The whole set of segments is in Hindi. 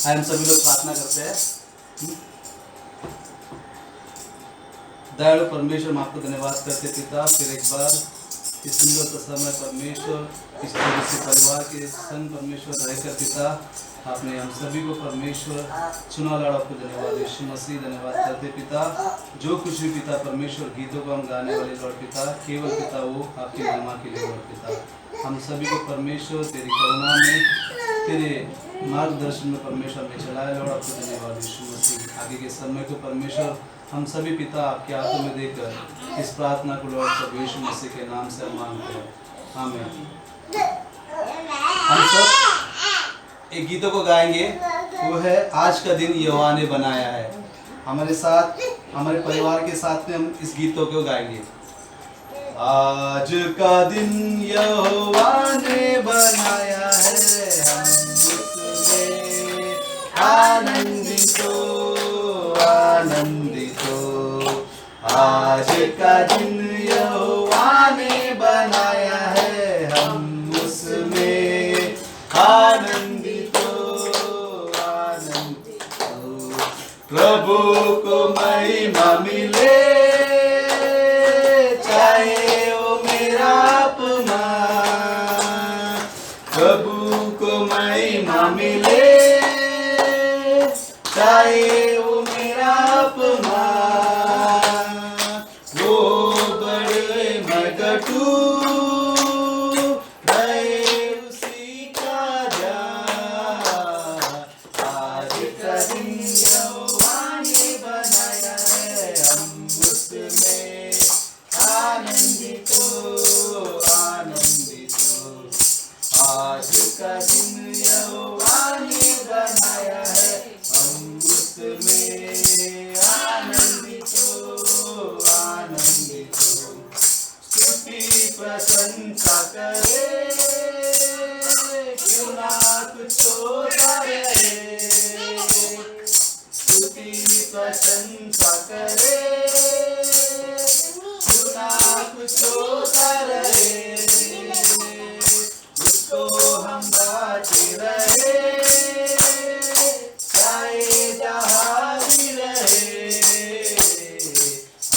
हम सभी लोग प्रार्थना करते हैं। दयालु परमेश्वर, हम आपको धन्यवाद करते पिता, फिर एक बार इस सुंदर समय परमेश्वर इस परिवार के संग परमेश्वर रहकर पिता आपने हम सभी को परमेश्वर चुना लाड़ा। आपको धन्यवाद यीशु मसीह, धन्यवाद करते पिता। जो कुछ भी पिता परमेश्वर गीतों को हम गाने वाले लॉर्ड पिता, केवल पिता वो आपकी महिमा के लिए लॉर्ड पिता। हम सभी को परमेश्वर तेरी करुणा में, तेरे मार्गदर्शन में परमेश्वर में चलाया लॉर्ड। आपको धन्यवाद यीशु मसीह। आगे के समय को परमेश्वर हम सभी पिता आपके हाथों में देकर इस प्रार्थना को लॉर्ड प्रभु यीशु मसीह के नाम से हम मांगते हैं, आमीन। हम सब एक गीतों को गाएंगे, वो है आज का दिन यहोवा ने बनाया है। हमारे साथ, हमारे परिवार के साथ में हम इस गीतों को गाएंगे। आज का दिन यहोवा ने बनाया है, हम उसमें आनंदित हो, आनंदित हो। आज का दिन यहोवा ने बनाया है, हम उसमें आनंदित हो, आनंदित हो। प्रभु को महिमा मिले, चाहे वो मेरा अपमान। प्रभु को महिमा मिले, चाहे वो मेरा अपमान। वो बड़े मगटू रहे उसी का जान। आज का दिन यहोवा ने बनाया है, हम उसमें आनंदित हो, आनंदित हो। आज का दिन यहोवा ने बनाया है, हम उसमें आनंदित हो, आनंदित हो। स्तुति प्रशंसा करे, क्यों ना कुछ होता रहे। स्तुति प्रशंसा करे, क्यों ना कुछ होता रहे। उसको हम गाते रहे, चाहे जहाँ भी रहे।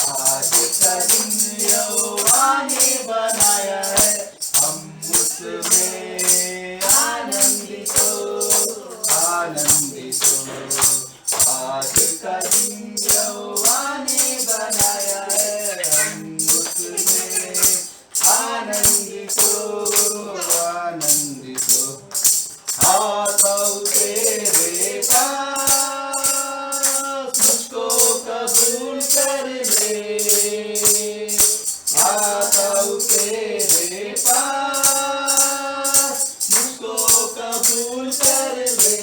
आज का दिन यहोवा ने बनाया है, हम उसमें आनंदित हो, आनंदित हो। आज का दिन यहोवा ने बनाया है, हम उसमें आनंदित हो, आनंदित हो। आता तेरे पास, मुझको कबूल कर ले। आता तेरे पास, मुझको कबूल कर ले।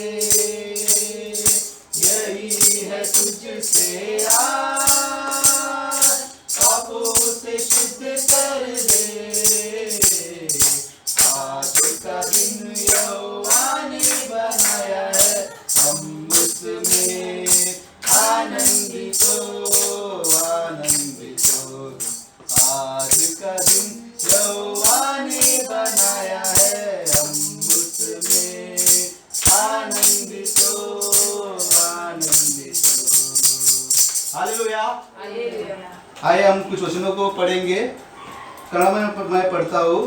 यही है तुझसे आज, पापों से शुद्ध कर दे। आज का दिन यहोवा ने बनाया है, हम उसमें आनंदित हो, आनंदित हो। आज का दिन यहोवा ने बनाया है, हम उसमें आनंदित हो, आनंदित हो। हालेलुया। आइए हम कुछ वचनों को पढ़ेंगे। कನ್ನड़ में मैं पढ़ता हूँ।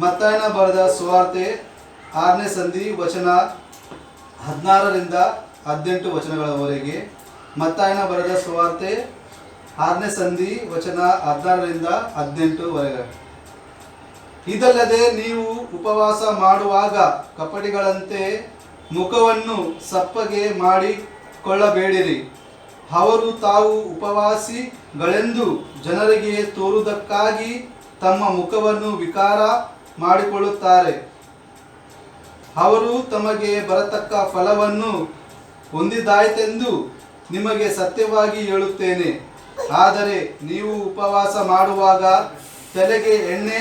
ಮತ್ತಾಯನ ಬರೆದ ಸುವಾರ್ತೆ 6ನೇ ಸಂಧಿ ವಚನ 16ರಿಂದ 18 ವಚನಗಳವರೆಗೆ. ಮತ್ತಾಯನ ಬರೆದ ಸುವಾರ್ತೆ 6ನೇ ಸಂಧಿ ವಚನ 16ರಿಂದ 18ವರೆಗೆ. ಇದಲ್ಲದೆ ನೀವು ಉಪವಾಸ ಮಾಡುವಾಗ ಕಪಟಿಗಳಂತೆ ಮುಖವನ್ನು ಸಪ್ಪಗೆ ಮಾಡಿಕೊಳ್ಳಬೇಡಿರಿ. ಅವರು ತಾವು ಉಪವಾಸಿಗಳೆಂದು ಜನರಿಗೆ ತೋರುವುದಕ್ಕಾಗಿ ತಮ್ಮ ಮುಖವನ್ನು ವಿಕಾರ ಮಾಡಿಕೊಳ್ಳುತ್ತಾರೆ. ಅವರು ತಮಗೆ ಬರತಕ್ಕ ಫಲವನ್ನು ಹೊಂದಿದ್ದಾಯಿತೆಂದು ನಿಮಗೆ ಸತ್ಯವಾಗಿ ಹೇಳುತ್ತೇನೆ. ಆದರೆ ನೀವು ಉಪವಾಸ ಮಾಡುವಾಗ ತಲೆಗೆ ಎಣ್ಣೆ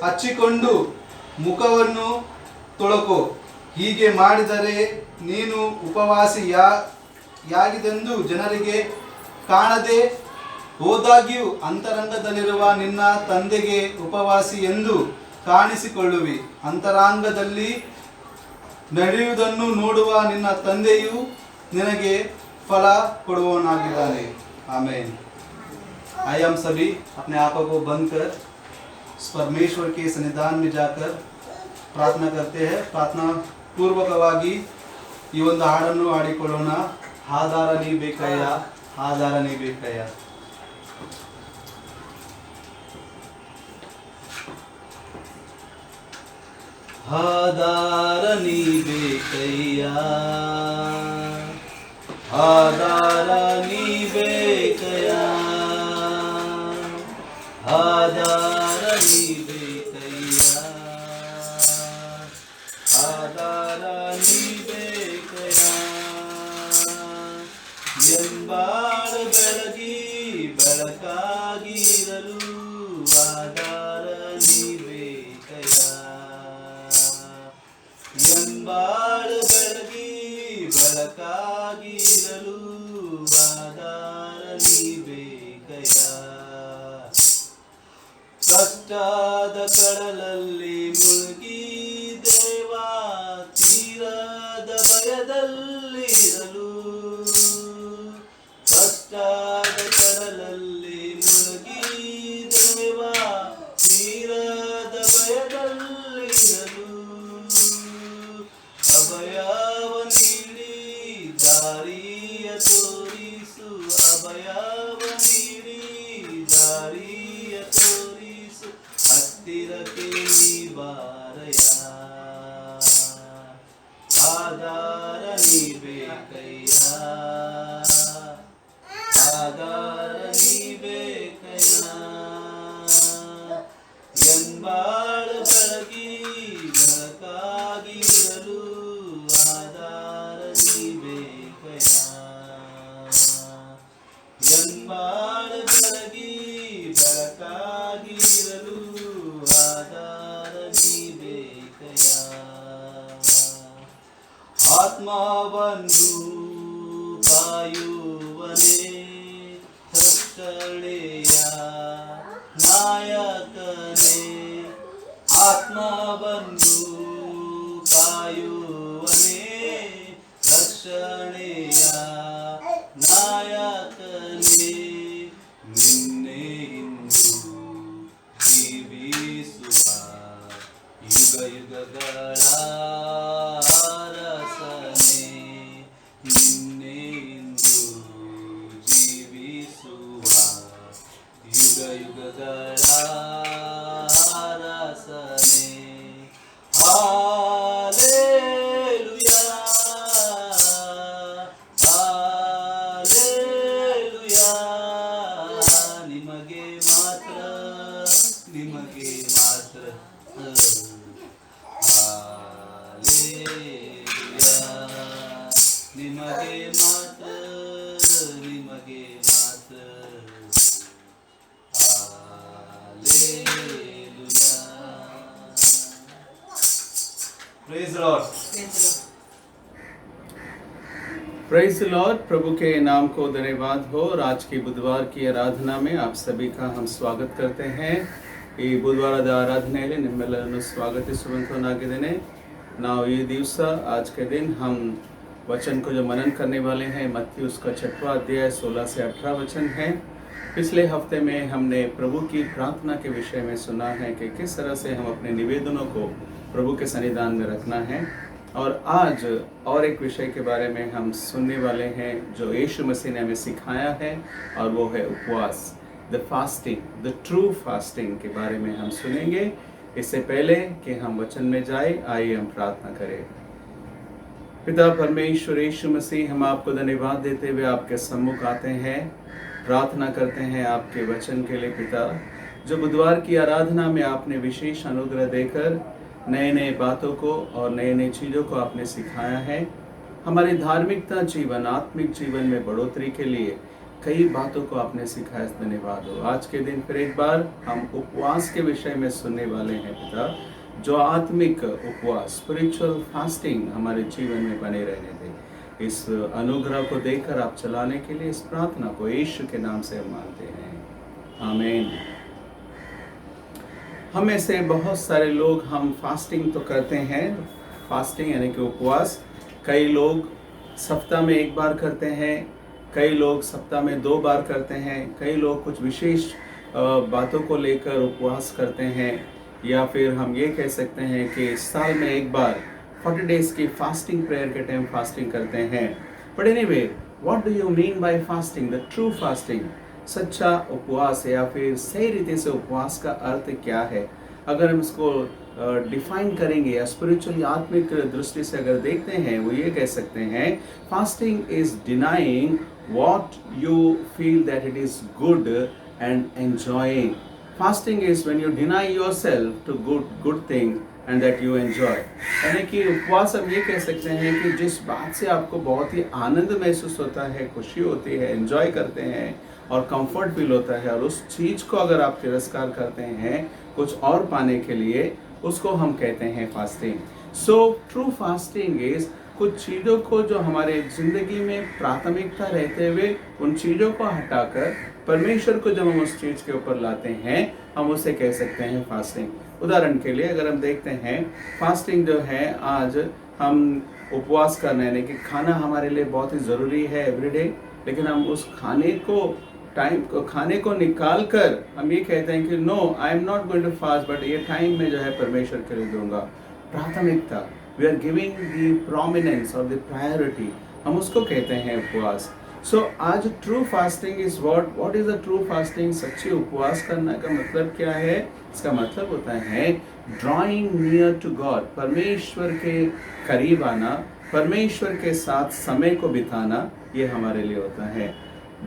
ಹಚ್ಚಿಕೊಂಡು ಮುಖವನ್ನು ತೊಳಕು. ಹೀಗೆ ಮಾಡಿದರೆ ನೀನು ಉಪವಾಸಿಯಾಗಿದೆಂದು ಜನರಿಗೆ ಕಾಣದೆ ಹೋದಾಗ್ಯೂ ಅಂತರಂಗದಲ್ಲಿರುವ ನಿನ್ನ ತಂದೆಗೆ ಉಪವಾಸಿ ಎಂದು ಕಾಣಿಸಿಕೊಳ್ಳುವಿ. ಅಂತರಂಗದಲ್ಲಿ ನಡೆಯುವುದನ್ನು ನೋಡುವ ನಿನ್ನ ತಂದೆಯು ನಿನಗೆ फल ಕೊಡುವವನಾಗಿದ್ದಾನೆ। आमीन। आइए हम सभी अपने आंखों को बंद कर परमेश्वर के सन्निधान में जाकर प्रार्थना करते हैं। प्रार्थना पूर्वकವಾಗಿ ಈ ಒಂದು ಹಾಡನ್ನು ಹಾಡಿಕೊಳ್ಳೋಣ। ಆಧಾರ ನೀ ಬೇಕಯ್ಯ, ಆಧಾರ ನೀ ಬೇಕಯ್ಯ। ಆಧಾರ ನೀ ಬೇಕಯ್ಯ, ಆಧಾರ ನೀ ಬೇಕಯ್ಯ, ಆಧಾರ ನೀ ಬೇಕಯ್ಯ, ಆಧಾರ ನೀ ಬೇಕಯ್ಯ। ಎಂಬಾಳ ಬೆಳಗಿ ಬೆಳಕಾಗಿರಲು ಆಧಾರ ನೀ ಬೇಕಯ್ಯ, ಎಂಬಾಳ ಬೆಳಗಿ ಬೆಳಕಾಗಿರಲು ಆಧಾರ ನೀ ಬೇಕಯ್ಯ। ಕಷ್ಟದ ಕಡಲಲ್ಲಿ ಮುಳುಗಿ ದೇವಾ ತೀರದ ಭಯದಲ್ಲಿರಲು, ಕಷ್ಟದ ಕಡಲಲ್ಲಿ ಮುಳುಗಿ ದೇವಾ ತೀರದ ಭಯದಲ್ಲಿರಲು, ಅಭಯವ ನೀಡಿ ದಾರಿಯ ತೋರಿಸು, ಅಭಯವ ನೀಡಿ ದಾರಿಯ ತೋರಿಸು, ಹತ್ತಿರಕ್ಕೆ ನೀ ಬಾರಯ್ಯ, ಆಧಾರ ನೀ ಬೇಕಯ್ಯ, ಆಧಾರ ನೀ ಬೇಕಯ್ಯ। ಎಂಬಾಳ ಬೆಳಗಿ ಬೆಳಕಾಗಿರಲು ಆಧಾರ ನೀ ಬೇಕಯ್ಯ, ಎಂಬಾಳ ಬೆಳಗಿ ಬೆಳಕಾಗಿರಲು ಆಧಾರ ನೀ ಬೇಕಯ್ಯ। ಆತ್ಮವನ್ನು ಕಾಯುವನೇ ರಕ್ಷಣೆಯ ನಾಯಕನೇ, ಆತ್ಮವನ್ನು ಕಾಯುವನೇ ರಕ್ಷಣೆಯ ನಾಯಕನೇ, ನಿನ್ನೆ ಇಂದು ಜೀವಿಸುವ ಯುಗ ಯುಗಗಳ ಅರಸನೇ, ನಿನ್ನೆ ಇಂದು ಜೀವಿಸುವ ಯುಗ ಯುಗಗಳ ಅರಸನೇ। ಹಾಲೆಲೂಯಾ, ಹಾಲೆಲೂಯಾ, ನಿಮಗೆ ಮಾತ್ರ, ನಿಮಗೆ ಮಾತ್ರ, ಹಾಲೆಲೂಯಾ, ನಿಮಗೆ ಮಾತ್ರ, ನಿಮಗೆ ಮಾತ್ರ, hallelujah. Praise the Lord, praise the Lord. प्रभु के नाम को धन्यवाद हो। और आज की बुधवार की आराधना में आप सभी का हम स्वागत करते हैं। ಈ ಬುಧವಾರದ ಆರಾಧನೆಯಲ್ಲಿ ನಿಮ್ಮೆಲ್ಲರನ್ನು ಸ್ವಾಗತಿಸುವಂತನಾಗಿದ್ದೇನೆ। ನಾವು ಈ ದಿವಸ आज के दिन हम वचन को जो मनन करने वाले हैं मत्ती उसका 6वां अध्याय 16 से 18 वचन है। पिछले हफ्ते में हमने प्रभु की प्रार्थना के विषय में सुना है कि किस तरह से हम अपने निवेदनों को प्रभु के सन्निधान में रखना है। और आज और एक विषय के बारे में हम सुनने वाले हैं जो यीशु मसीह ने हमें सिखाया है, और वो है उपवास, the fasting, the true fasting के बारे में हम सुनेंगे। इससे पहले कि हम वचन में जाए, आइए हम प्रार्थना करें। पिता परमेश्वर यीशु मसीह, हम आपको धन्यवाद देते हुए आपके सम्मुख आते हैं, प्रार्थना करते हैं आपके वचन के लिए पिता। जो बुधवार की आराधना में आपने विशेष अनुग्रह देकर नए नए बातों को और नए नए चीज़ों को आपने सिखाया है, हमारी धार्मिकता जीवन, आत्मिक जीवन में बढ़ोतरी के लिए कई बातों को आपने सिखाया, धन्यवाद हो। आज के दिन फिर एक बार हम उपवास के विषय में सुनने वाले हैं पिता, जो आत्मिक उपवास, स्पिरिचुअल फास्टिंग हमारे जीवन में बने रहने दें। इस अनुग्रह को देकर आप चलाने के लिए इस प्रार्थना को यीशु के नाम से हम मानते हैं, आमीन। हम में से बहुत सारे लोग हम फास्टिंग तो करते हैं, फास्टिंग यानी कि उपवास कई लोग सप्ताह में एक बार करते हैं, कई लोग सप्ताह में 2 बार करते हैं, कई लोग कुछ विशेष बातों को लेकर उपवास करते हैं, या फिर हम ये कह सकते हैं कि साल में एक बार 40 डेज की फास्टिंग प्रेयर के टाइम फास्टिंग करते हैं। But anyway, what do you mean by fasting, the true fasting? सच्चा उपवास या फिर सही रीति से उपवास का अर्थ क्या है? अगर हम इसको डिफाइन करेंगे या स्पिरिचुअल आत्मिक दृष्टि से अगर देखते हैं, वो ये कह सकते हैं fasting is denying what you feel that it is good and enjoying. Fasting is when you deny yourself to good thing and that you enjoy. यानी कि उपवास हम ये कह सकते हैं कि जिस बात से आपको बहुत ही आनंद महसूस होता है, खुशी होती है, एंजॉय करते हैं और कंफर्ट फील होता है, और उस चीज़ को अगर आप तिरस्कार करते हैं कुछ और पाने के लिए, उसको हम कहते हैं fasting. So true fasting is कुछ चीज़ों को जो हमारे ज़िंदगी में प्राथमिकता रहते हुए उन चीज़ों को हटाकर परमेश्वर को जब हम उस चीज़ के ऊपर लाते हैं, हम उसे कह सकते हैं फास्टिंग। उदाहरण के लिए अगर हम देखते हैं फास्टिंग जो है, आज हम उपवास करना यानी कि खाना हमारे लिए बहुत ही ज़रूरी है एवरीडे, लेकिन हम उस खाने को निकाल कर हम ये कहते हैं कि no, I am not going to fast, but ये टाइम में जो है परमेश्वर के लिए दूंगा। प्राथमिकता, we are giving the prominence और द प्रायोरिटी, हम उसको कहते हैं उपवास। सो आज true fasting is what is the true fasting? सच्ची उपवास करना का मतलब क्या है? इसका मतलब होता है ड्रॉइंग नियर टू गॉड, परमेश्वर के करीब आना, परमेश्वर के साथ समय को बिताना, ये हमारे लिए होता है।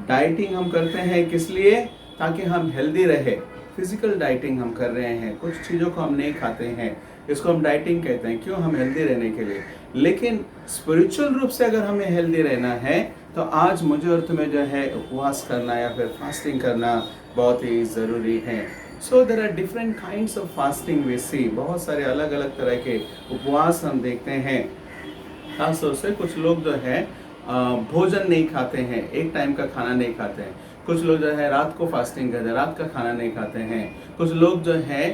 डाइटिंग हम करते हैं किस लिए? ताकि हम हेल्दी रहे। फिजिकल डाइटिंग हम कर रहे हैं, कुछ चीज़ों को हम नहीं खाते हैं, इसको हम डाइटिंग कहते हैं। क्यों? हम हेल्दी रहने के लिए। लेकिन स्पिरिचुअल रूप से अगर हमें हेल्दी रहना है तो आज मुझे और तुम्हें जो है उपवास करना या फिर फास्टिंग करना बहुत ही ज़रूरी है। So there are different kinds of fasting we see, बहुत सारे अलग अलग तरह के उपवास हम देखते हैं। खासतौर से कुछ लोग जो है भोजन नहीं खाते हैं, एक टाइम का खाना नहीं खाते हैं। कुछ लोग जो है रात को फास्टिंग करते हैं, रात का खाना नहीं खाते हैं। कुछ लोग जो है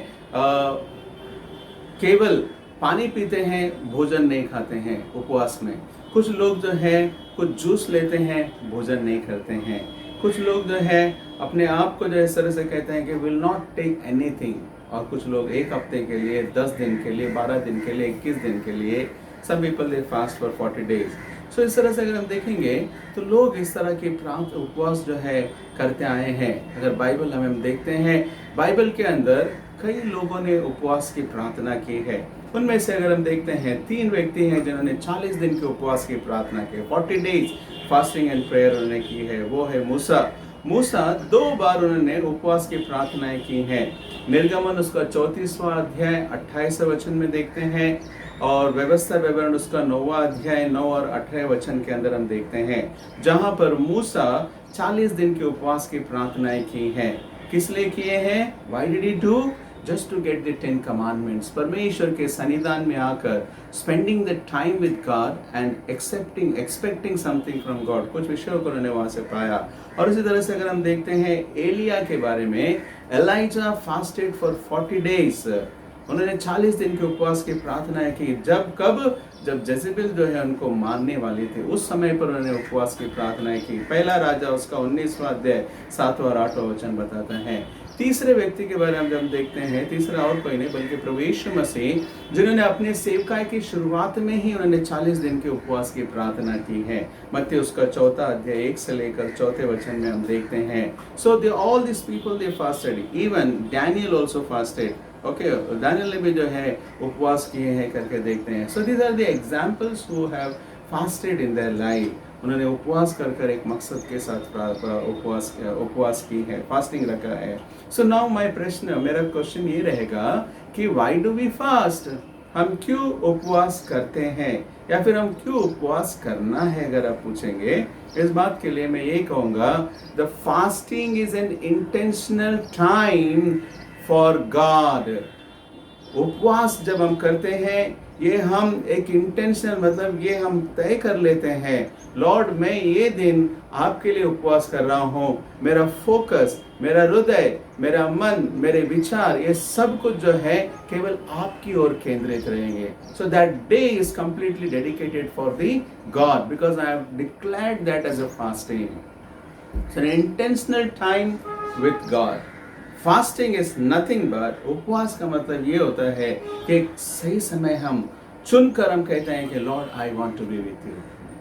केवल पानी पीते हैं, भोजन नहीं खाते हैं उपवास में। कुछ लोग जो है कुछ जूस लेते हैं, भोजन नहीं करते हैं। कुछ लोग जो है अपने आप को जो इस तरह से कहते हैं कि विल नॉट टेक एनीथिंग, और कुछ लोग 1 हफ्ते के लिए, 10 दिन के लिए, 12 दिन के लिए, 21 दिन के लिए, some people they fast for 40 days. So इस तरह से अगर हम देखेंगे तो लोग इस तरह के उपवास जो है करते आए हैं। अगर बाइबल हम देखते हैं, बाइबल के अंदर कई लोगों ने उपवास की प्रार्थना की है। उनमें से अगर हम देखते हैं 3 व्यक्ति हैं जिन्होंने 40 दिन के उपवास की प्रार्थना की, 40 डेज फास्टिंग एंड प्रेयर उन्होंने की है। वो है मूसा 2 बार उन्होंने उपवास की प्रार्थनाएं की हैं। निर्गमन उसका 34वां अध्याय 28वें वचन में देखते हैं, और व्यवस्था विवरण उसका 9वां अध्याय 9 और 18वें वचन के अंदर हम देखते हैं, जहां पर मूसा 40 दिन के उपवास की प्रार्थनाएं की हैं। किस लिए किए हैं? Why did he do? Just to get the 10 commandments, परमेश्वर के सन्निधान में आकर spending the time with God and expecting something from God, कुछ विषयों को उन्होंने वहां से पाया। और इसी तरह से अगर हम देखते हैं एलिया के बारे में, एलाइजा फास्टेड फॉर 40 डेज, उन्होंने 40 दिन के उपवास की प्रार्थनाएं की। जब जेजेबेल जो है उनको मारने वाली थी, उस समय पर उन्होंने उपवास की प्रार्थनाएं की। पहला राजा उसका 19वां अध्याय 7वां और 8वां वचन बताता है। तीसरे व्यक्ति के बारे में जब हम देखते हैं, तीसरा और कोई नहीं बल्कि प्रभु यीशु मसीह, जिन्होंने अपने सेवकाई की शुरुआत में ही उन्होंने 40 दिन के उपवास की प्रार्थना की है। मत्ती उसका 4वां अध्याय 1 से लेकर 4वें वचन में हम देखते हैं। So they all this people they fasted, even Daniel also fasted. Okay, Daniel ने भी जो है उपवास किए हैं करके देखते हैं। So these are the examples who have fasted in their life. उन्होंने उपवास कर एक मकसद के साथ उपवास की है, फास्टिंग रखा है। सो नाउ माय प्रश्न, मेरा क्वेश्चन ये रहेगा कि व्हाई डू वी फास्ट? हम क्यों उपवास करते हैं, या फिर हम क्यों उपवास करना है? अगर आप पूछेंगे इस बात के लिए मैं ये कहूँगा, the fasting is an intentional time for God. उपवास जब हम करते हैं, ये हम एक इंटेंशनल, मतलब ये हम तय कर लेते हैं, लॉर्ड मैं ये दिन आपके लिए उपवास कर रहा हूँ, मेरा फोकस, मेरा हृदय मेरा मन, मेरे विचार, ये सब कुछ जो है केवल आपकी ओर केंद्रित रहेंगे. So that day is completely dedicated for the God because I have declared that as a fasting. So an intentional time with God. Fasting is nothing but, उपवास का मतलब ये होता है कि एक सही समय हम चुनकर हम कहते हैं कि Lord I want to be with you.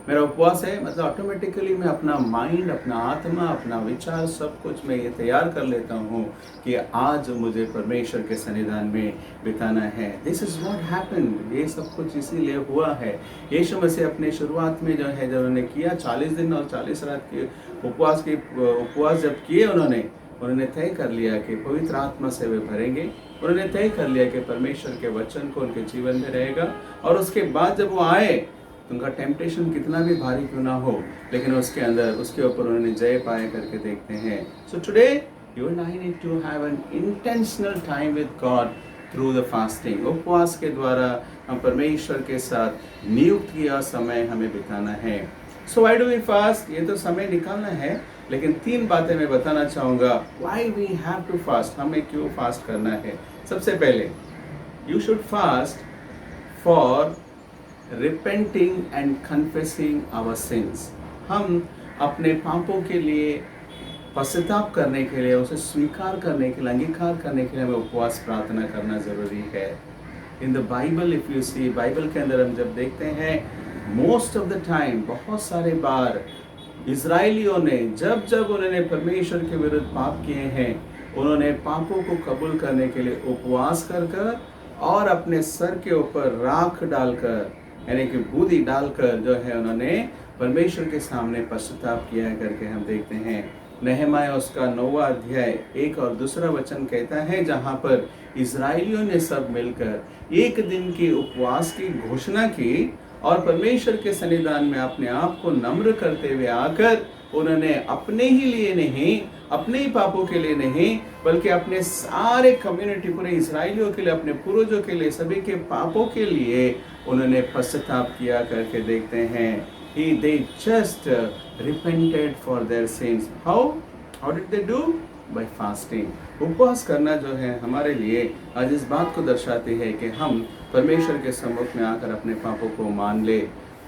मेरा उपवास है मतलब ऑटोमेटिकली मैं अपना माइंड, अपना आत्मा, अपना विचार सब कुछ मैं ये तैयार कर लेता हूँ कि आज मुझे परमेश्वर के सन्निधान में बिताना है. This is what happened. ये सब कुछ इसीलिए हुआ है. यीशु मसीह अपने शुरुआत में जो है जब उन्होंने किया 40 दिन और 40 रात के उपवास जब किए उन्होंने तय कर लिया कि पवित्र आत्मा से वे भरेंगे. उन्होंने तय कर लिया कि परमेश्वर के वचन को उनके जीवन में रहेगा. और उसके बाद जब वो आए तो उनका टेम्पटेशन कितना भी भारी क्यों ना हो, लेकिन उसके ऊपर उन्होंने जय पाए करके देखते हैं. So today you and I need to have an intentional time with God through the fasting. उपवास के द्वारा हम परमेश्वर के साथ नियुक्त किया समय हमें बिताना है. So why do we fast? ये तो समय निकालना है, लेकिन 3 बातें मैं बताना चाहूँगा. Why we have to fast, हमें क्यों फास्ट करना है. सबसे पहले you should fast for repenting and confessing our sins. हम अपने पापों के लिए पश्चाताप करने के लिए, उसे स्वीकार करने के लिए, अंगीकार करने के लिए हमें उपवास प्रार्थना करना ज़रूरी है. In the Bible if you see, Bible के अंदर हम जब देखते हैं मोस्ट ऑफ द टाइम, बहुत सारे बार इजराइलियों ने जब उन्होंने परमेश्वर के विरुद्ध पाप किए हैं, उन्होंने पापों को कबूल करने के लिए उपवास कर और अपने सर के ऊपर राख डालकर, यानी कि बूदी डालकर जो है उन्होंने परमेश्वर के सामने पश्चाताप किया करके हम देखते हैं. नहमाया उसका 9वां अध्याय 1 और 2 वचन कहता है, जहाँ पर इजराइलियों ने सब मिलकर एक दिन की उपवास की घोषणा की और परमेश्वर के सन्निधान में अपने आप को नम्र करते हुए आकर उन्होंने अपने ही लिए नहीं, अपने ही पापों के लिए नहीं, बल्कि अपने सारे कम्युनिटी, पूरे इजराइलियों के लिए, अपने पूर्वजों के लिए, सभी के पापों के लिए उन्होंने पश्चाताप किया करके देखते हैं. They just repented for their sins. How did they do? By fasting. उपवास करना जो है हमारे लिए आज इस बात को दर्शाती है कि हम परमेश्वर के सम्मुख में आकर अपने पापों को मान ले.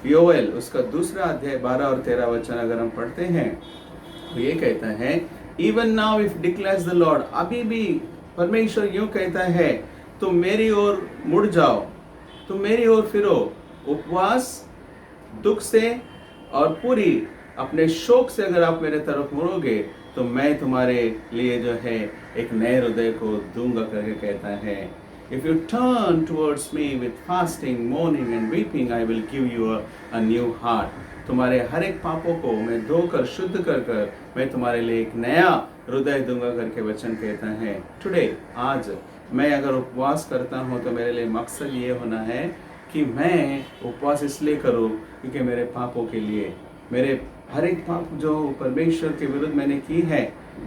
योएल उसका 2 अध्याय 12 और 13 वचन अगर हम पढ़ते हैं तो ये कहता है, even now if declares the Lord, अभी भी परमेश्वर यूं कहता है, तुम मेरी ओर मुड़ जाओ, तुम मेरी ओर फिरो, उपवास, दुख से और पूरी अपने शोक से अगर आप मेरे तरफ मुड़ोगे तो मैं तुम्हारे लिए जो है एक नए हृदय को दूंगा करके कहता है. If you turn towards me with fasting, mourning and weeping, I will give you a new heart. तुम्हारे हर एक पापों को मैं धोकर शुद्ध कर मैं तुम्हारे लिए एक नया हृदय दूंगा करके वचन कहता है. टुडे, आज मैं अगर उपवास करता हूँ तो मेरे लिए मकसद ये होना है कि मैं उपवास इसलिए करूँ क्योंकि मेरे पापों के लिए, मेरे हर एक पाप जो परमेश्वर के विरुद्ध मैंने की है,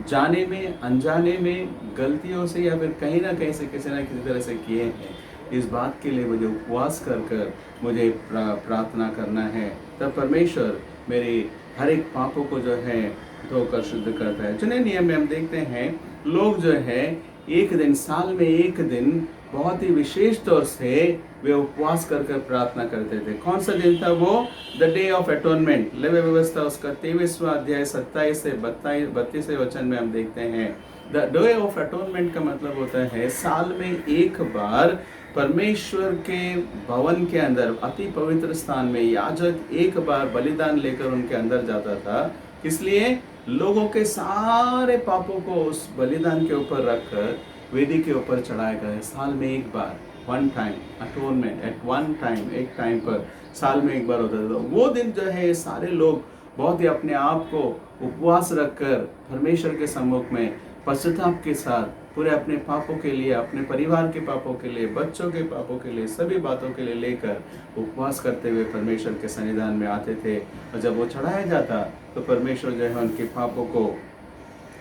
जाने में, अनजाने में, गलतियों से या फिर कहीं ना कहीं से किसी न किसी तरह से किए हैं, इस बात के लिए मुझे उपवास कर मुझे प्रार्थना करना है. तब परमेश्वर मेरे हर एक पापों को जो है धोकर शुद्ध करता है. चुने नियम में हम देखते हैं लोग जो है एक दिन, साल में एक दिन बहुत ही विशेष तौर से वे उपवास कर प्रार्थना करते थे. कौन सा दिन था वो? The day of atonement. लेवी व्यवस्था उसका 23वां अध्याय 27 से 32 वचन में हम देखते हैं. द डे ऑफ एटोनमेंट का मतलब होता है साल में एक बार परमेश्वर के भवन के अंदर, अति पवित्र स्थान में याजक एक बार बलिदान लेकर उनके अंदर जाता था. इसलिए लोगों के सारे पापों को उस बलिदान के ऊपर रखकर वेदी के ऊपर चढ़ाया गया. साल में एक बार, one time atonement, at one time, एक टाइम पर साल में एक बार होता था. वो दिन जो है सारे लोग बहुत ही अपने आप को उपवास रखकर परमेश्वर के सम्मुख में पश्चाताप के साथ पूरे अपने पापों के लिए, अपने परिवार के पापों के लिए, बच्चों के पापों के लिए, सभी बातों के लिए लेकर उपवास करते हुए परमेश्वर के सन्निधान में आते थे. और जब वो चढ़ाया जाता तो परमेश्वर जो है उनके पापों को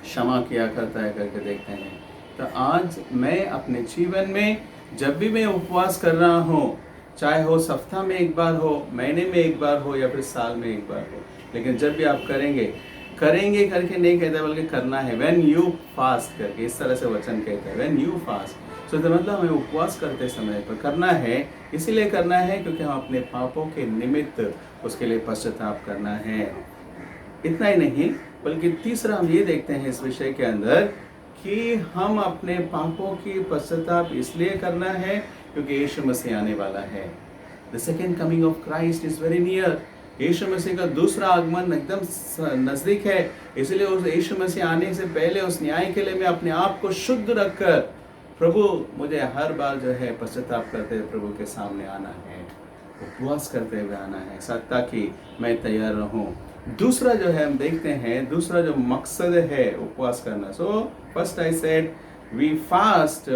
क्षमा किया करता है करके देखते हैं. तो आज मैं अपने जीवन में जब भी मैं उपवास कर रहा हूँ, चाहे हो सप्ताह में एक बार हो, महीने में एक बार हो या फिर साल में एक बार हो, लेकिन जब भी आप करेंगे करेंगे करके नहीं कहता, बल्कि करना है। व्हेन यू फास्ट करके इस तरह से वचन कहता है, व्हेन यू फास्ट। तो मतलब हमें उपवास करते समय पर करना है, इसीलिए करना है क्योंकि हम अपने पापों के निमित्त उसके लिए पश्चाताप करना है। इतना ही नहीं, बल्कि तीसरा हम ये देखते हैं इस विषय के अंदर कि हम अपने पापों की पश्चाताप इसलिए करना है क्योंकि यीशु मसीह आने वाला है। The second coming of Christ is very near. यीशु मसीह का दूसरा आगमन एकदम नजदीक है, इसलिए उस यीशु मसीह आने से पहले उस न्याय के लिए मैं अपने आप को शुद्ध रखकर, प्रभु मुझे हर बार जो है पश्चाताप करते हुए प्रभु के सामने आना है, उपवास करते हुए आना है, ताकि मैं तैयार रहूं। दूसरा जो है हम देखते हैं, दूसरा जो मकसद है उपवास करना। So first I said we fast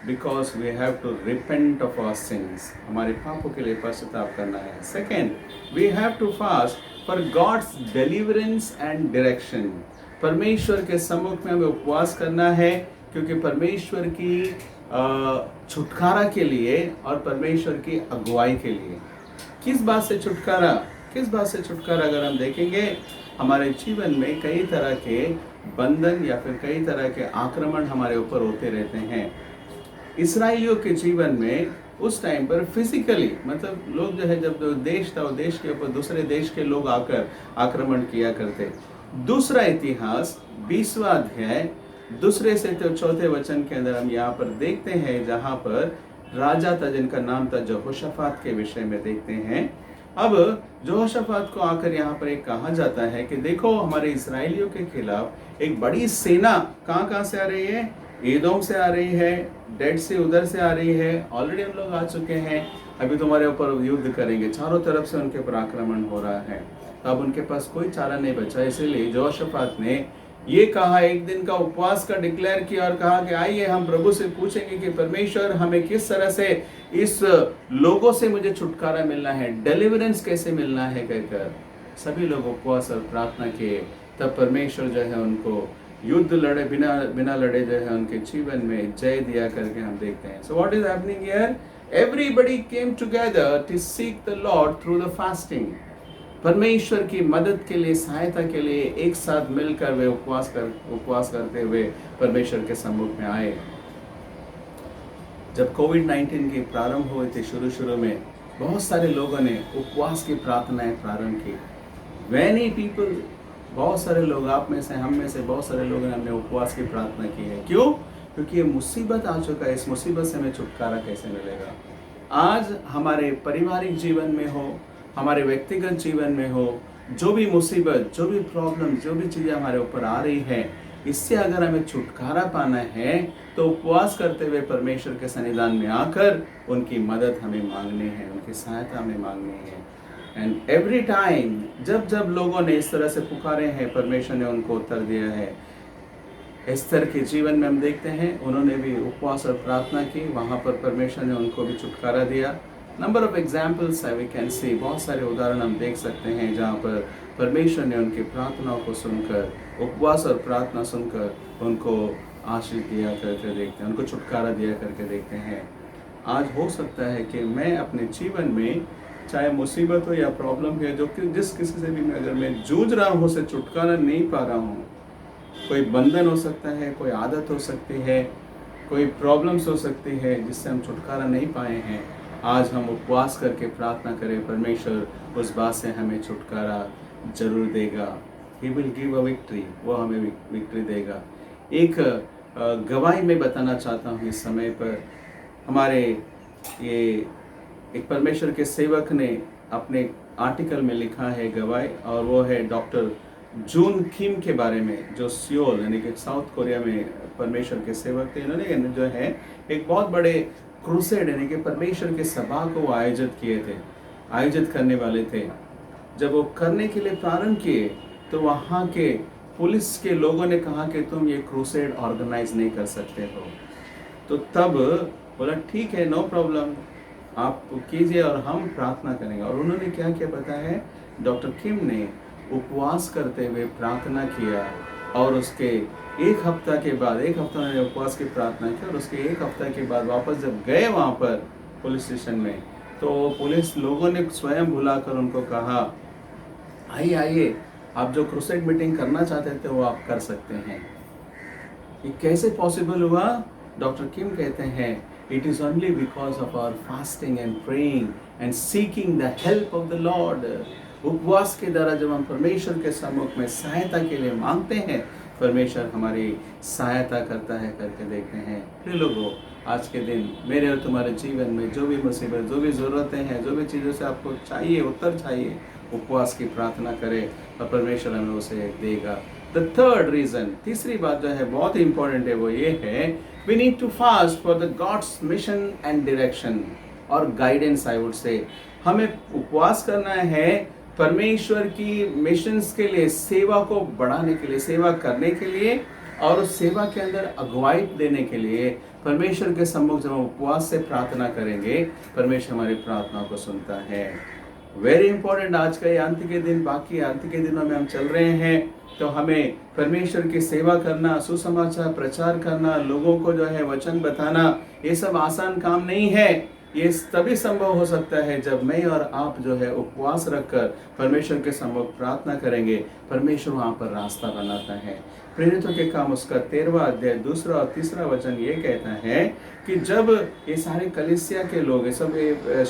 because we have to repent of our sins, हमारे पापों के लिए पश्चाताप करना है। Second, we have to fast for God's deliverance and direction, परमेश्वर के सम्मुख में हमें उपवास करना है क्योंकि परमेश्वर की छुटकारा के लिए और परमेश्वर की अगुवाई के लिए। किस बात से छुटकारा, किस बात से छुटकारा? अगर हम देखेंगे हमारे जीवन में कई तरह के बंधन या फिर कई तरह के आक्रमण हमारे ऊपर होते रहते हैं। इसराइलियों के जीवन में उस टाइम पर फिजिकली, मतलब लोग जो है, जब देश था, देश के ऊपर दूसरे देश के लोग आकर आक्रमण किया करते। दूसरा इतिहास 20वां अध्याय 2 से 4 वचन के अंदर हम यहाँ पर देखते हैं, जहाँ पर राजा था जिनका नाम था यहोशाफात के विषय में देखते हैं। अब यहोशाफात को आकर यहाँ पर एक कहा जाता है कि देखो हमारे इसराइलियों के खिलाफ एक बड़ी सेना कहाँ से आ रही है, एदोम से आ रही है, डेड से उधर से आ रही है, ऑलरेडी हम लोग आ चुके हैं, अभी तुम्हारे ऊपर युद्ध करेंगे, चारों तरफ से उनके ऊपर आक्रमण हो रहा है। तो अब उनके पास कोई चारा नहीं बचा, इसीलिए यहोशाफात ने ये कहा, एक दिन का उपवास का डिक्लेयर किया और कहा कि आइए हम प्रभु से पूछेंगे कि परमेश्वर हमें किस तरह से इस लोगों से मुझे छुटकारा मिलना है, डिलीवरेंस कैसे मिलना है कहकर सभी लोग उपवास और प्रार्थना किए। तब परमेश्वर जो है उनको युद्ध लड़े बिना लड़े जो है उनके जीवन में जय दिया करके हम देखते हैं। So what is happening here? Everybody came together to seek the Lord through the fasting. परमेश्वर की मदद के लिए, सहायता के लिए एक साथ मिलकर वे उपवास करते हुए परमेश्वर के सम्मुख में आए। जब कोविड-19 की प्रारंभ हुए थे, शुरू में बहुत सारे लोगों ने उपवास की प्रार्थनाएं प्रारंभ की। Many people, बहुत सारे लोग, आप में से, हम में से बहुत सारे लोगों ने हमने उपवास की प्रार्थना की है। क्यों? क्योंकि ये मुसीबत आ चुका है, इस मुसीबत से हमें छुटकारा कैसे मिलेगा। आज हमारे पारिवारिक जीवन में हो, हमारे व्यक्तिगत जीवन में हो, जो भी मुसीबत, जो भी प्रॉब्लम, जो भी चीज़ें हमारे ऊपर आ रही है, इससे अगर हमें छुटकारा पाना है तो उपवास करते हुए परमेश्वर के सन्निधान में आकर उनकी मदद हमें मांगनी है, उनकी सहायता हमें मांगनी है। एंड एवरी टाइम जब लोगों ने इस तरह से पुकारे हैं, परमेश्वर ने उनको उत्तर दिया है। एस्थर के जीवन में हम देखते हैं, उन्होंने भी उपवास और प्रार्थना की, वहाँ पर परमेश्वर ने उनको भी छुटकारा दिया। Number of examples we can see, बहुत सारे उदाहरण हम देख सकते हैं जहाँ पर परमेश्वर ने उनकी प्रार्थनाओं को सुनकर, उपवास और प्रार्थना सुनकर उनको आशीष दिया करके देखते हैं, उनको छुटकारा दिया करके देखते हैं। आज हो सकता है कि मैं अपने जीवन में, चाहे मुसीबत हो या प्रॉब्लम हो, जो कि जिस किसी से भी मैं अगर मैं जूझ रहा हूँ, उससे छुटकारा नहीं पा रहा हूँ। कोई बंधन हो सकता है, कोई आदत हो सकती है, कोई प्रॉब्लम्स हो सकती है जिससे हम छुटकारा नहीं पाए हैं। आज हम उपवास करके प्रार्थना करें, परमेश्वर उस बात से हमें छुटकारा जरूर देगा। He will give a victory, वो हमें विक्ट्री देगा। एक गवाही में बताना चाहता हूँ इस समय पर। हमारे ये एक परमेश्वर के सेवक ने अपने आर्टिकल में लिखा है गवाही, और वो है डॉक्टर जून किम के बारे में, जो सियोल यानी कि साउथ कोरिया में परमेश्वर के सेवक थे। इन्होंने जो है एक बहुत बड़े क्रूसेड यानी कि परमेश्वर के सभा को आयोजित करने वाले थे। जब वो करने के लिए प्रारंभ किए तो वहाँ के पुलिस के लोगों ने कहा कि तुम ये क्रूसेड ऑर्गेनाइज नहीं कर सकते हो। तो तब बोला ठीक है, नो प्रॉब्लम, आप कीजिए और हम प्रार्थना करेंगे। और उन्होंने क्या किया पता है? डॉक्टर किम ने उपवास करते हुए प्रार्थना किया, और उसके एक हफ्ता के बाद, एक हफ्ता उन्होंने उपवास की प्रार्थना की, और उसके एक हफ्ता के बाद वापस जब गए वहाँ पर पुलिस स्टेशन में, तो पुलिस लोगों ने स्वयं बुलाकर उनको कहा आइए आप जो क्रूसेड मीटिंग करना चाहते थे वो आप कर सकते हैं। ये कैसे पॉसिबल हुआ? डॉक्टर किम कहते हैं it is only because of our fasting and praying and seeking the help of the Lord. उपवास के द्वारा जब हम परमेश्वर के सम्मुख में सहायता के लिए मांगते हैं, परमेश्वर हमारी सहायता करता है। करके देखते हैं प्रिय लोगों, आज के दिन मेरे और तुम्हारे जीवन में जो भी मुसीबत, जो भी ज़रूरतें हैं, जो भी चीज़ों से आपको चाहिए, उत्तर चाहिए, उपवास की प्रार्थना करें और परमेश्वर हमें उसे देगा। द थर्ड रीज़न, तीसरी बात जो है बहुत ही इंपॉर्टेंट है, वो ये है we need to fast for the God's mission and direction और गाइडेंस। आई वुड से हमें उपवास करना है परमेश्वर की मिशंस के लिए, सेवा को बढ़ाने के लिए, सेवा करने के लिए और उस सेवा के अंदर अगुवाई देने के लिए। परमेश्वर के सम्मुख जब हम उपवास से प्रार्थना करेंगे, परमेश्वर हमारी प्रार्थना को सुनता है। वेरी इंपॉर्टेंट, आज का ये अंत के दिन, बाकी अंत के दिनों में हम चल रहे हैं, तो हमें परमेश्वर की सेवा करना, सुसमाचार प्रचार करना, लोगों को जो है वचन बताना, ये सब आसान काम नहीं है। ये तभी संभव हो सकता है जब मैं और आप जो है उपवास रखकर परमेश्वर के सम्मुख प्रार्थना करेंगे। परमेश्वर वहाँ पर रास्ता बनाता है। प्रेरितों के काम उसका 13वां अध्याय 2 और 3 वचन ये कहता है कि जब ये सारे कलीसिया के लोग, ये सब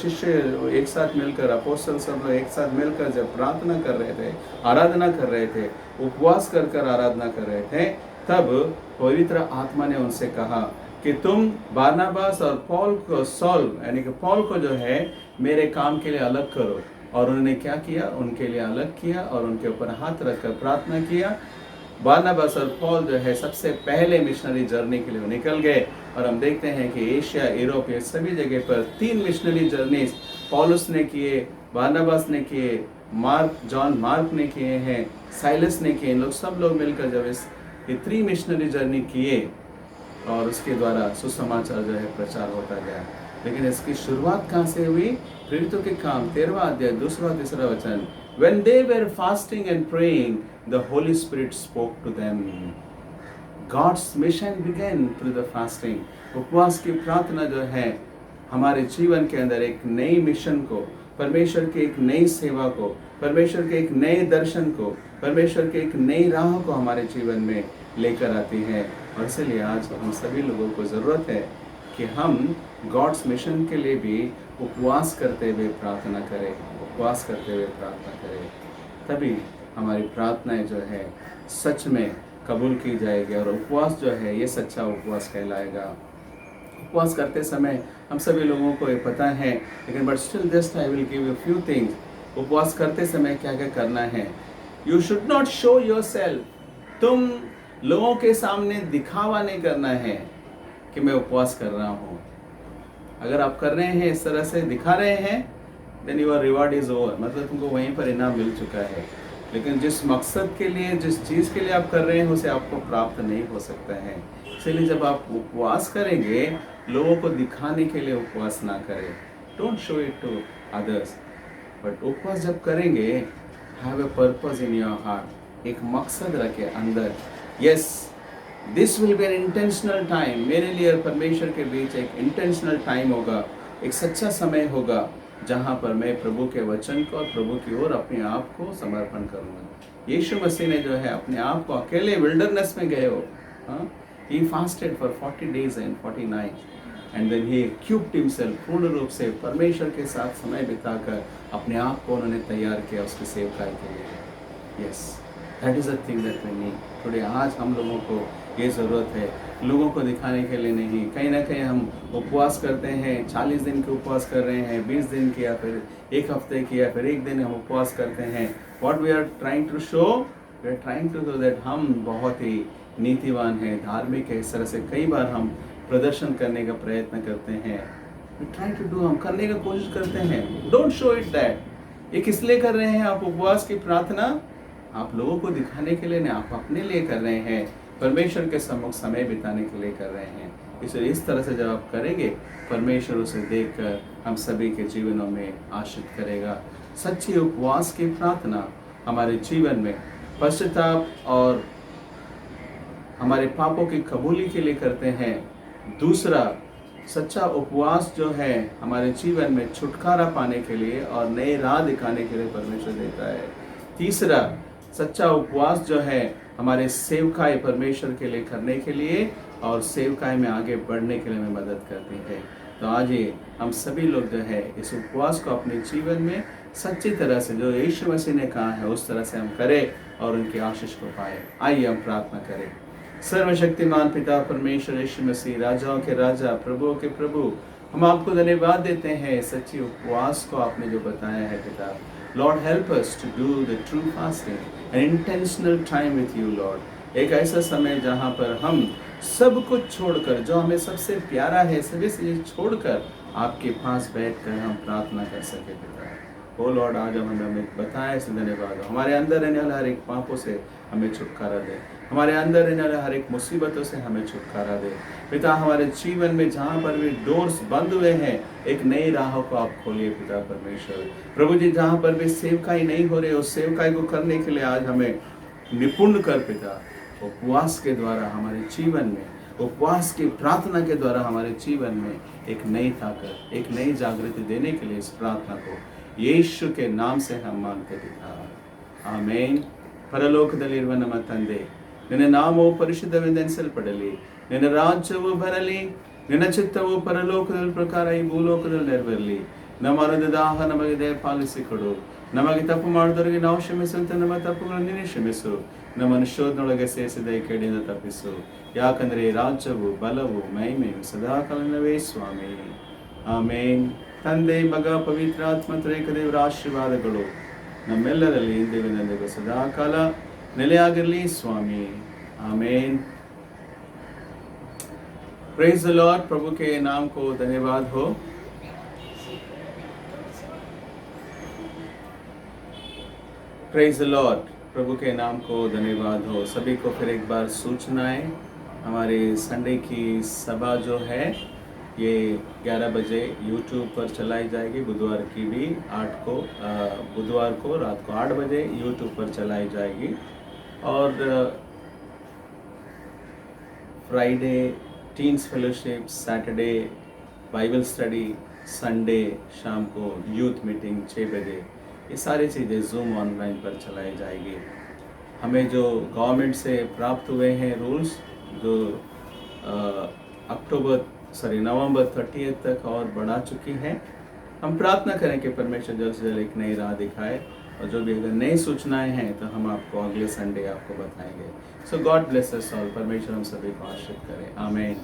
शिष्य एक साथ मिलकर, अपोस्तल सब एक साथ मिलकर जब प्रार्थना कर रहे थे, आराधना कर रहे थे, उपवास कर कर आराधना कर रहे थे, तब पवित्र आत्मा ने उनसे कहा कि तुम बारनाबास और पौल को, सॉल यानी कि पौल को जो है मेरे काम के लिए अलग करो। और उन्होंने क्या किया? उनके लिए अलग किया और उनके ऊपर हाथ रखकर प्रार्थना किया। बारनाबास और पौल जो है सबसे पहले मिशनरी जर्नी के लिए निकल गए। और हम देखते हैं कि एशिया, यूरोप, ये सभी जगह पर 3 मिशनरी जर्नीज पौलुस ने किए, बारनाबास ने किए, जॉन मार्क ने किए हैं, साइलस ने किए। इन लोग सब लोग मिलकर जब ये 3 मिशनरी जर्नी किए और उसके द्वारा सुसमाचार जो है प्रचार होता गया। लेकिन इसकी शुरुआत कहाँ से हुई? प्रेरितों के काम 13वां अध्याय 2-3 वचन, When they were fasting and praying, the Holy Spirit spoke to them. God's mission began through the fasting. उपवास की प्रार्थना जो है हमारे जीवन के अंदर एक नई मिशन को, परमेश्वर की एक नई सेवा को, परमेश्वर के एक नए दर्शन को, परमेश्वर के एक नई राह को हमारे जीवन में लेकर आती है। और इसलिए आज हम सभी लोगों को ज़रूरत है कि हम गॉड्स मिशन के लिए भी उपवास करते हुए प्रार्थना करें, उपवास करते हुए प्रार्थना करें। तभी हमारी प्रार्थनाएं जो है सच में कबूल की जाएगी और उपवास जो है ये सच्चा उपवास कहलाएगा। उपवास करते समय हम सभी लोगों को ये पता है, लेकिन but still just I will give you few things. उपवास करते समय क्या क्या करना है? You should not show yourself. तुम लोगों के सामने दिखावा नहीं करना है कि मैं उपवास कर रहा हूँ। अगर आप कर रहे हैं, इस तरह से दिखा रहे हैं, then your reward is over, मतलब तुमको वहीं पर इनाम मिल चुका है। लेकिन जिस मकसद के लिए, जिस चीज़ के लिए आप कर रहे हैं, उसे आपको प्राप्त नहीं हो सकता है। इसलिए जब आप उपवास करेंगे, लोगों को दिखाने के लिए उपवास ना करें। Don't show it to others, but उपवास जब करेंगे, have a purpose in your heart, एक मकसद रखे अंदर। Yes, this will be an intentional time. मेरे लिए और परमेश्वर के बीच एक इंटेंशनल टाइम होगा, एक सच्चा समय होगा जहाँ पर मैं प्रभु के वचन को और प्रभु की ओर अपने आप को समर्पण करूँगा। यीशु मसीह ने जो है अपने आप को अकेले विल्डरनेस में गए हो, he fasted for 40 days and 40 nights and then he equipped himself, पूर्ण रूप से परमेश्वर के साथ समय बिताकर अपने आप को उन्होंने तैयार किया उसकी सेवकाई के लिए। Yes, that is a thing that we need today. आज हम लोगों को ये ज़रूरत है, लोगों को दिखाने के लिए नहीं। कहीं ना कहीं हम उपवास करते हैं, 40 दिन के उपवास कर रहे हैं, 20 दिन किया, फिर 1 हफ्ते किया, फिर 1 दिन हम उपवास करते हैं। What we are trying to show, we are trying to show that हम बहुत ही नीतिवान हैं, धार्मिक है। इस तरह से कई बार हम प्रदर्शन करने का प्रयत्न करते हैं। वी ट्राई टू डू, हम करने का कोशिश करते हैं। Don't show it that. ये किस लिए कर रहे हैं आप उपवास की प्रार्थना? आप लोगों को दिखाने के लिए नहीं, आप अपने लिए कर रहे हैं, परमेश्वर के सम्मुख समय बिताने के लिए कर रहे हैं। इसलिए इस तरह से जब आप करेंगे, परमेश्वर उसे देखकर हम सभी के जीवनों में आशीष करेगा। सच्ची उपवास की प्रार्थना हमारे जीवन में पश्चाताप और हमारे पापों की कबूली के लिए करते हैं। दूसरा, सच्चा उपवास जो है हमारे जीवन में छुटकारा पाने के लिए और नए राह दिखाने के लिए परमेश्वर देता है। तीसरा, सच्चा उपवास जो है हमारे सेवकाई परमेश्वर के लिए करने के लिए और सेवकाई में आगे बढ़ने के लिए हमें मदद करती है। तो आज ये हम सभी लोग जो है इस उपवास को अपने जीवन में सच्ची तरह से जो यीशु मसीह ने कहा है उस तरह से हम करें और उनकी आशीष को पाए। आइए हम प्रार्थना करें। सर्वशक्तिमान पिता परमेश्वर यीशु मसीह, राजाओं के राजा, प्रभुओं के प्रभु, हम आपको धन्यवाद देते हैं सच्ची उपवास को आपने जो बताया है पिता। Lord help us to do the true fasting an intentional time with you Lord. एक ऐसा समय जहाँ पर हम सब कुछ छोड़कर, जो हमें सबसे प्यारा है सभी चीज़ छोड़कर आपके पास बैठकर हम प्रार्थना कर सके पिता। ओ लॉर्ड, आज हमें बताया इसे धन्यवाद। हमारे अंदर रहने वाले हर एक पापों से हमें छुटकारा दे, हमारे अंदर रहने वाले हर एक मुसीबतों से हमें छुटकारा दे पिता। हमारे जीवन में जहाँ पर भी डोर्स बंद हुए हैं, एक नई राहों को आप खोलिए पिता परमेश्वर। प्रभु जी, जहाँ पर भी सेवकाई नहीं हो रही, उस सेवकाई को करने के लिए आज हमें निपुण कर पिता। उपवास के द्वारा हमारे जीवन में, उपवास की प्रार्थना के द्वारा हमारे जीवन में एक नई ताकत, एक नई जागृति देने के लिए इस प्रार्थना को यीशु के नाम से हम मांगते पिता, आमीन। ಪರಲೋಕದಲ್ಲಿರುವ ನಮ್ಮ ತಂದೆ, ನಿನ್ನ ನಾಮವು ಪರಿಶುದ್ಧವೆಂದೆನಿಸಲ್ಪಡಲಿ, ನಿನ್ನ ರಾಜ್ಯವು ಬರಲಿ, ನಿನ್ನ ಚಿತ್ತವು ಪರಲೋಕದ ಪ್ರಕಾರ ಈ ಭೂಲೋಕದಲ್ಲಿ ನೆರವೇರಲಿ. ನಮ್ಮ ಹೃದಯದಾಹ ನಮಗೆ ದಯಪಾಲಿಸಿಕೊಡು. ನಮಗೆ ತಪ್ಪು ಮಾಡಿದವರಿಗೆ ನಾವು ಕ್ಷಮಿಸುವಂತೆ ನಮ್ಮ ತಪ್ಪುಗಳನ್ನು ನೀನೇ ಕ್ಷಮಿಸು. ನಮ್ಮನ್ನು ಶೋಧನೊಳಗೆ ಸೇರಿಸಿದ ಈ ಕೇಡಿಯಿಂದ ತಪ್ಪಿಸು. ಯಾಕಂದರೆ ರಾಜ್ಯವು, ಬಲವು, ಮಹಿಮೆಯು ಸದಾಕಾಲವೇ ಸ್ವಾಮಿ, ಆಮೇನ್. ತಂದೆ, ಮಗ, ಪವಿತ್ರಾತ್ಮ ತ್ರಿಕದೇವರ ಆಶೀರ್ವಾದಗಳು ನಮ್ಮೆಲ್ಲರಲ್ಲಿ ಇಂದಿಗೂ ಸದಾಕಾಲ ನೆಲೆಯಾಗಿರಲಿ ಸ್ವಾಮಿ, आमीन। Praise the Lord. प्रभु के नाम को धन्यवाद हो। Praise the Lord. प्रभु के नाम को धन्यवाद हो। सभी को फिर एक बार सूचनाएं, हमारी संडे की सभा जो है ये 11 बजे यूट्यूब पर चलाई जाएगी। बुधवार की भी बुधवार को रात को 8 बजे यूट्यूब पर चलाई जाएगी। और Friday teens fellowship, Saturday Bible study, Sunday शाम को यूथ मीटिंग 6 बजे, ये सारी चीज़ें जूम ऑनलाइन पर चलाई जाएगी। हमें जो गवर्नमेंट से प्राप्त हुए हैं रूल्स, जो नवंबर 30 तक और बढ़ा चुकी हैं। हम प्रार्थना करें कि परमेश्वर जल्द से जल्द एक नई राह दिखाए, और जो भी अगर नई सूचनाएं हैं तो हम आपको अगले संडे आपको बताएंगे। सो गॉड ब्लेस अस ऑल। परमेश्वर हम सभी को आशीर्वाद करे। आमीन।